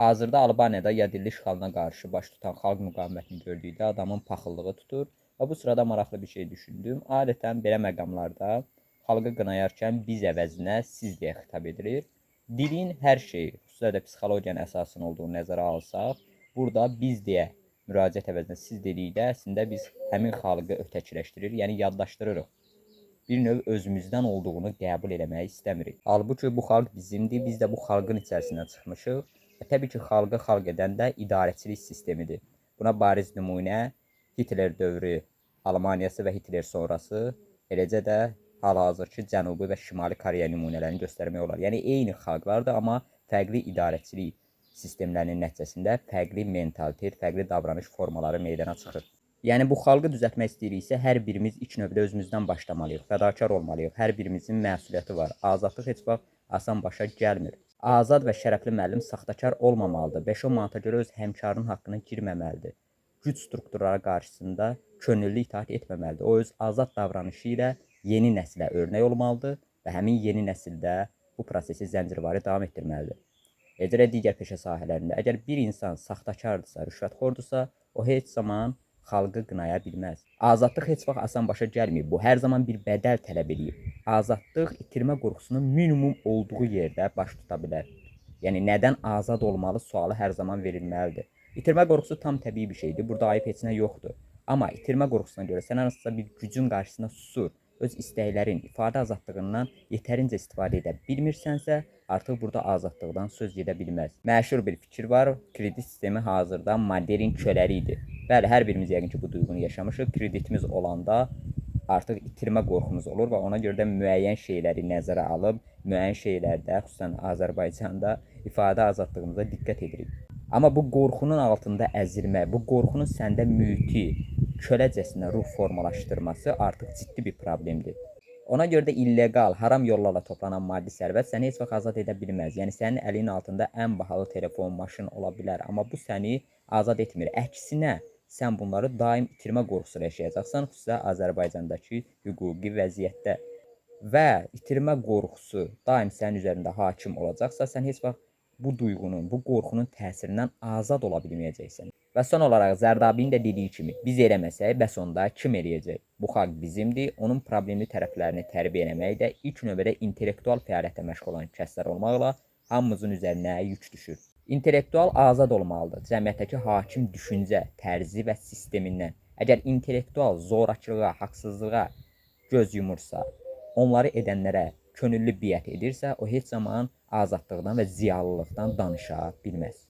Hazırda Albaniyada yadelli işğalına qarşı baş tutan xalq müqavimətini gördükdə adamın paxıllığı tutur və bu sırada maraqlı bir şey düşündüm. Adətən belə məqamlarda xalqı qınayarkən biz əvəzinə siz deyə xitab edilir. Dilin hər şeyi, xüsusilə də psixologiyanın əsasının olduğunu nəzərə alsaq, burada biz deyə müraciət əvəzinə siz dedikdə əslində biz həmin xalqı ötəkiləşdirir, yəni yaddaşdırırıq. Bir növ özümüzdən olduğunu qəbul eləməyi istəmirik. Halbuki bu xalq bizimdir, biz də bu xalqın içərisindən çıxmışıq. Və təbii ki, xalqı xalq edən də idarəçilik sistemidir. Buna bariz nümunə Hitler dövrü Almaniyası və Hitler sonrası, eləcə də hal-hazırki Cənubi və Şimali Koreya nümunələrini göstərmək olar. Yəni eyni xalqlardır, amma fərqli idarəçilik sistemlərinin nəticəsində fərqli mentalitet, fərqli davranış formaları meydana çıxır. Yəni bu xalqı düzəltmək istəyiriksə, hər birimiz ilk növbədə özümüzdən başlamalıyıq, fədakar olmalıyıq. Hər birimizin məsuliyyəti var. Azadlıq heç vaxt asan başa gəlmir. Azad və şərəfli müəllim saxtakar olmamalıdır. 5-10 manata görə öz həmkarının haqqına girməməlidir. Güc strukturları qarşısında könüllü itaat etməməlidir. O öz azad davranışı ilə yeni nəslə örnək olmalıdır və həmin yeni nəsildə bu prosesi zəncirvari davam etdirməlidir. Eləcə də digər peşə sahələrində əgər bir insan saxtakardırsa, rüşvətxordursa, o heç zaman xalqı qınaya bilməz. Azadlıq heç vaxt asan başa gəlməyib. Bu hər zaman bir bədəl tələb edib. Azadlıq itirmə qorxusunun minimum olduğu yerdə baş tuta bilər. Yəni nədən azad olmalı sualı hər zaman verilməlidir. İtirmə qorxusu tam təbii bir şeydir. Burada ayıb heç nə yoxdur. Amma itirmə qorxusuna görə sən hansısa bir gücün qarşısına susur, öz istəklərin, ifadə azadlığından yetərincə istifadə edə bilmirsənsə, artıq burada azadlıqdan söz gedə bilməz. Məşhur bir fikir var, kredit sistemi hazırda modelin köləlidir. Bəli, hər birimiz yəqin ki, bu duyğunu yaşamışıq. Kreditimiz olanda artıq itirmə qorxumuz olur və ona görə də müəyyən şeyləri nəzərə alıb, müəyyən şeylərdə, xüsusən Azərbaycanda ifadə azadlığımıza diqqət edirik. Amma bu qorxunun altında əzilmə, bu qorxunun səndə müti, köləcəsinə ruh formalaşdırması artıq ciddi bir problemdir. Ona görə də illegal, haram yollarla toplanan maddi sərvət səni heç vaxt azad edə bilməz. Yəni sənin əlinin altında ən bahalı telefon, maşın ola bilər, amma bu səni azad etmir. Əksinə, sən bunları daim itirmə qorxusuyla yaşayacaqsan, xüsusilə Azərbaycandakı hüquqi vəziyyətdə. Və itirmə qorxusu daim sənin üzərində hakim olacaqsa, sən heç vaxt bu duyğunun, bu qorxunun təsirindən azad ola bilməyəcəksən. Və son olaraq Zərdabinin də dediyi kimi, biz eləməsək, bəs onda kim eləyəcək? Bu xalq bizimdir, onun problemli tərəflərini tərbiyə eləmək də ilk növbədə intellektual fəaliyyətə məşğul olan kəslər olmaqla hamımızın üzərinə yük düşür. İntellektual azad olmalıdır cəmiyyətdəki hakim düşüncə, tərzi və sistemindən. Əgər intellektual zorakılığa, haqsızlığa göz yumursa, onları edənlərə könüllü biət edirsə, o heç zaman azadlıqdan və ziyalılıqdan danışa bilməz.